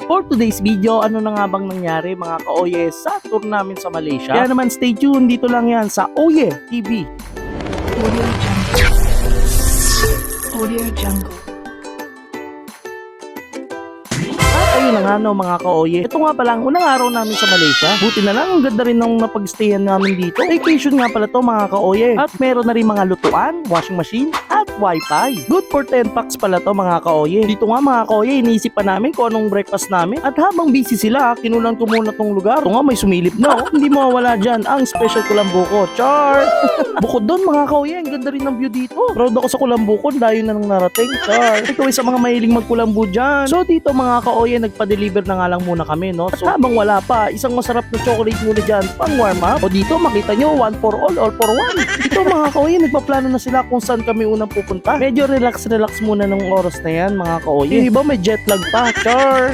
For today's video, ano na nga bang nangyari mga ka-Oye sa tour namin sa Malaysia? Kaya naman stay tuned, dito lang yan sa Oye TV. Audio Jungle. Ayun na nga no mga ka-Oye. Ito nga pala ang unang araw namin sa Malaysia. Buti na lang, ang ganda rin ng napag-stayan namin dito. Vacation nga pala to mga ka-Oye. At meron na rin mga lutuan, washing machine, at wifi. Good for 10 packs pala to mga ka-Oye. Dito nga mga ka-Oye, iniisip pa namin kung anong breakfast namin. At habang busy sila, kinulang ko muna tong lugar. Ito nga may sumilip na. Hindi mawawala dyan ang special Kulambuko. Char! Bukod doon mga ka-Oye, ang ganda rin ng view dito. Proud ako sa Kulambuko, dayo na nang narating. Char! Ikaw ay sa mga mahiling magkulambu dyan. So dito mga ka-Oye, nagpa-deliver na nga lang muna kami, no? So habang wala pa, isang masarap na chocolate muna dyan pang warm up. O dito makita nyo, one for all or for one. Dito mga ka-Oye, nagpaplano na sila kung saan kami unang pupunta. Medyo relax muna ng oras na yan mga ka-Oye. Yung iba may jet lag pa. Char!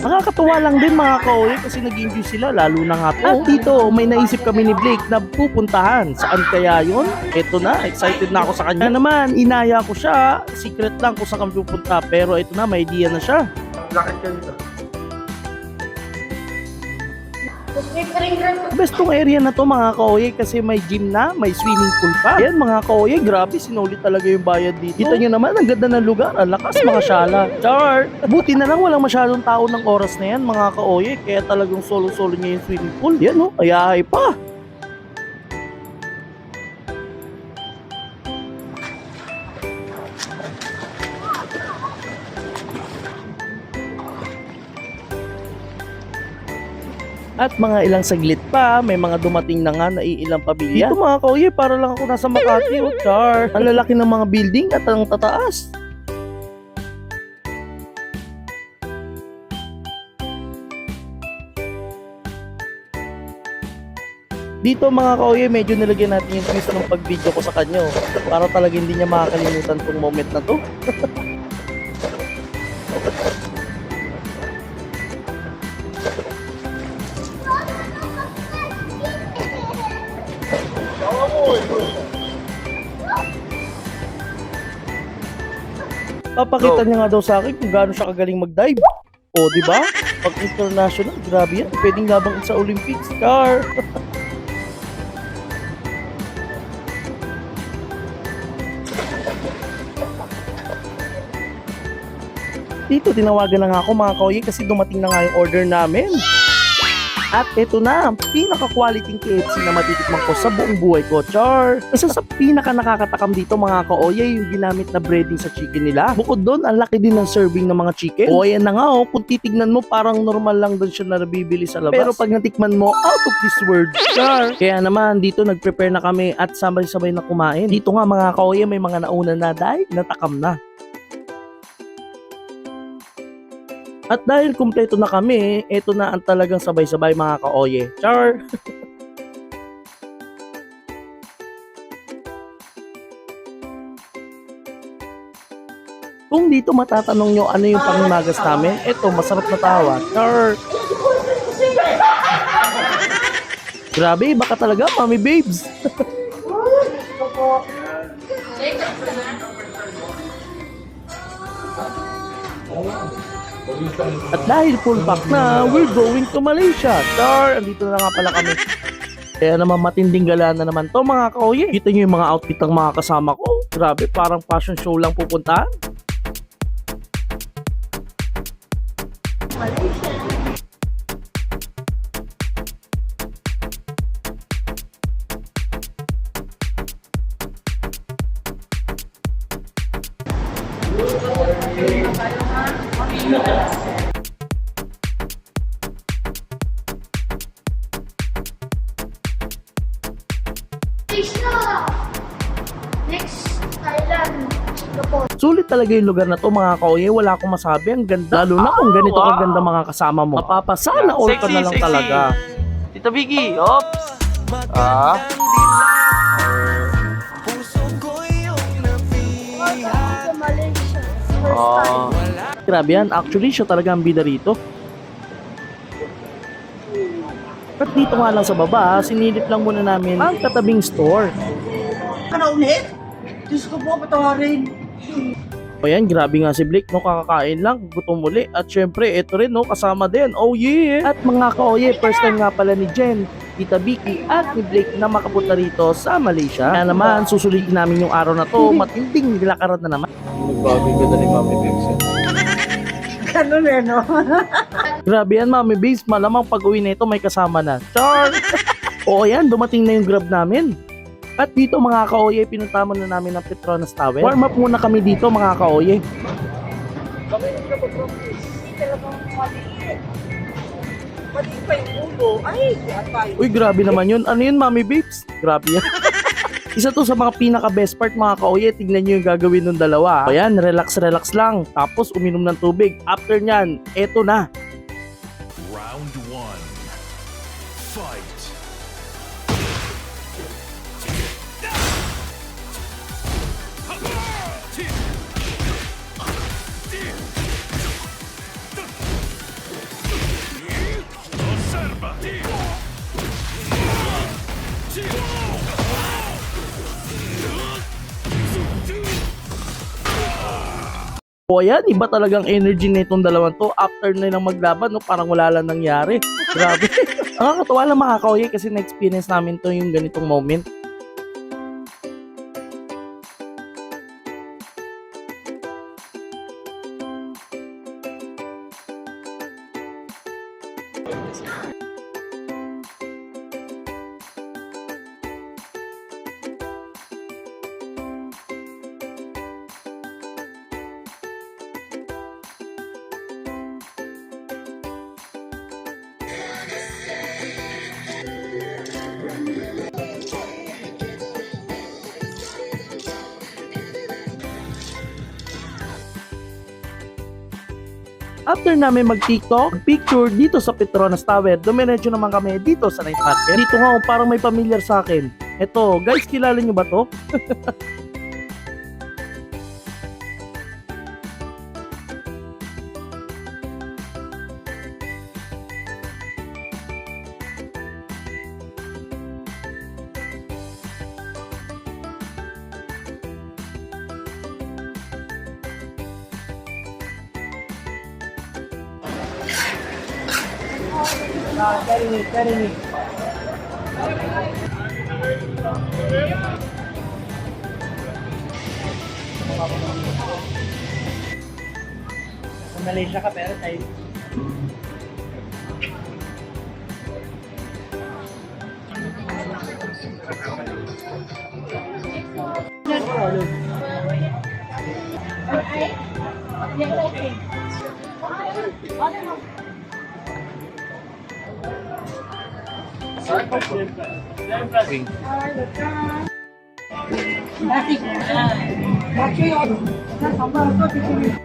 Nakakatuwa lang din mga ka-Oye kasi nag-enjoy sila lalo na nga to. At dito may naisip kami ni Blake na pupuntahan. Saan kaya yun? Eto na, excited na ako sa kanya. Naman, inaya ko siya. Secret lang kung saan kami pupunta. Pero eto na, may idea na siya. Lakad ka dito. Best tong area na to mga ka-Oye kasi may gym na, may swimming pool pa. Yan mga ka-Oye, grabe sinulit talaga yung bayad dito. Kita nyo naman, ang ganda ng lugar, ang lakas mga syala. Char! Buti na lang walang masyadong tao ng oras na yan mga ka-Oye, kaya talagang solo-solo niya yung swimming pool. Yan no, ayahay pa. At mga ilang saglit pa, may mga dumating na nga na iilang pamilya. Dito mga ka-Oye, para lang ako nasa Makati o Char. Ang lalaki ng mga building at ang tataas. Dito mga ka-Oye, medyo nilagyan natin yung twist ng pag-video ko sa kanya. Para talaga hindi niya makakalimutan tong moment na to. Papakita niya nga daw sa akin kung gaano siya kagaling mag-dive. O, di ba? Pag international, grabe yan. Pwedeng labang sa Olympics. Car! Dito, tinawagan na nga ako mga ka-Oye kasi dumating na nga yung order namin. At eto na, pinaka-quality KFC na matitikman ko sa buong buhay ko, Char. Isa sa pinaka-nakakatakam dito mga ka-Oye, yung ginamit na breading sa chicken nila. Bukod doon, ang laki din ng serving ng mga chicken. O ayan na nga kung titignan mo, parang normal lang doon siya na nabibili sa labas. Pero pag natikman mo, out of this world, Char. Kaya naman, dito nag-prepare na kami at sabay-sabay na kumain. Dito nga mga ka-Oye, may mga nauna na dahil natakam na. At dahil kumpleto na kami, eto na ang talagang sabay-sabay mga ka-Oye. Char! Kung dito matatanong nyo ano yung panghimagas namin, eto masarap na tawa. Char! Grabe, baka talaga, mami babes! At dahil full pack na, we're going to Malaysia. Char! Andito na nga pala kami. Kaya naman matinding gala na naman to mga ka-Oye. Kita nyo yung mga outfit ng mga kasama ko. Grabe, parang fashion show lang pupuntahan. Next, Thailand, Singapore. Sulit talaga yung lugar na to mga ka-Oye. Wala akong masabi. Ang ganda. Lalo na kung ganito kaganda mga kasama mo. Mapapasana all ka na lang talaga. Tita Vicky, ops! Ah? Sa Malaysia. First time. Grabe yan. Actually, siya talaga ang bida rito. At dito nga lang sa baba, sinilip lang muna namin ang katabing store. Ano ulit? Diyos ko po, patawarin. O yan, grabe nga si Blake, no, kakakain lang, gutom muli. At syempre, ito rin, no, kasama din. Oh yeah! At mga kaoye, first time nga pala ni Jen, Tita Vicky at ni Blake na makapunta rito sa Malaysia. Kaya naman, susulitin namin yung araw na to, matinding nilakaran na naman. Nagbago yung ganda ni Mami Bigson. Ganun eh, no? Grabe yan, Mami Babes, malamang pag-uwi na ito may kasama na. Char! Oo yan, dumating na yung grab namin. At dito mga kaoye, pinunta muna namin ang Petronas Tower. Warm up muna kami dito mga kaoye. Mali pa yung ulo. Ay, atay. Uy, grabe naman yun. Ano yun, Mami Babes? Grabe yan. Isa to sa mga pinaka-best part mga kaoye. Tignan nyo yung gagawin ng dalawa. Ayan, relax lang. Tapos uminom ng tubig. After nyan, eto na. Round 1. Fight. O ayan, iba talagang energy na itong dalawang to. After na nilang maglaban, no, parang wala lang nangyari. Grabe. Nakakatawa lang mga kaoye kasi na-experience namin to yung ganitong moment. After namin mag-TikTok, picture dito sa Petronas Tower, dumiretso naman kami dito sa night market. Dito nga, parang may familiar sa akin. Eto, guys, kilala nyo ba to? Karinig. Sa Malaysia ka, pero tayo.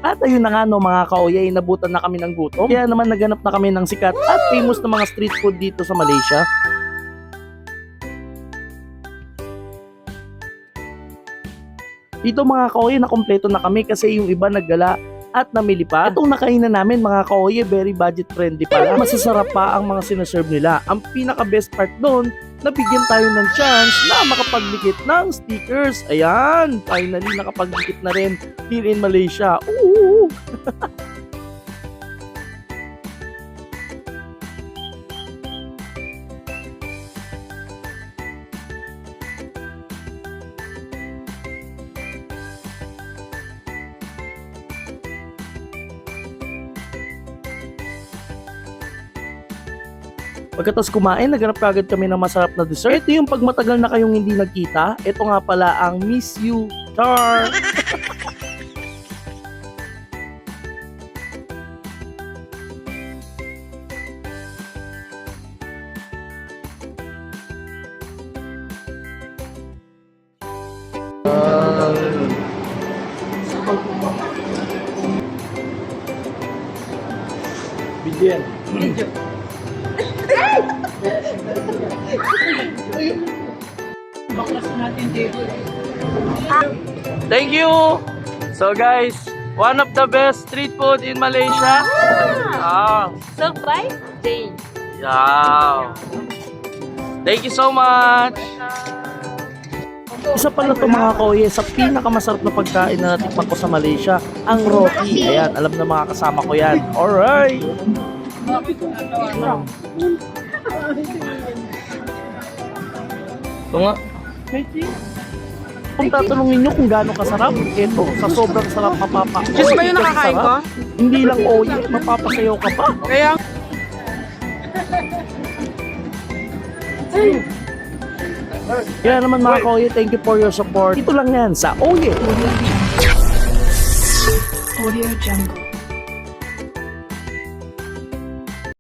At ayun na nga no mga kaoye, inabutan na kami ng gutom. Kaya naman naganap na kami ng sikat at famous na mga street food dito sa Malaysia. Dito mga kaoye, nakompleto na kami kasi yung iba naggala at namili pa. Itong nakainan namin mga kaoye, very budget friendly pa. Masasarap pa ang mga sinaserve nila. Ang pinaka best part doon, nabigyan tayo ng chance na makapagdikit ng stickers. Ayan, finally nakapagdikit na rin here in Malaysia. Ooh! Pagkatapos kumain, naghanap kagad kami ng masarap na dessert. Ito yung pag matagal na kayong hindi nagkita. Ito nga pala ang Miss You Char! Bigyan. Thank you! So guys, one of the best street food in Malaysia. Ah, Served by Jane. Wow. Thank you so much. Isa pala to mga kaoye sa pinakamasarap na pagkain na natikman ko sa Malaysia, ang roti. Ayan, alam na mga kasama ko yan. Alright! Ito nga. Kung tatanungin nyo kung gaano kasarap, ito, sa sobrang sarap mapapa. Just ba yung nakakain ko? Hindi lang oye, mapapasayaw ka pa. Kaya, Kaya naman mga kaoye, thank you for your support. Ito lang yan sa Oye. Audio Jungle.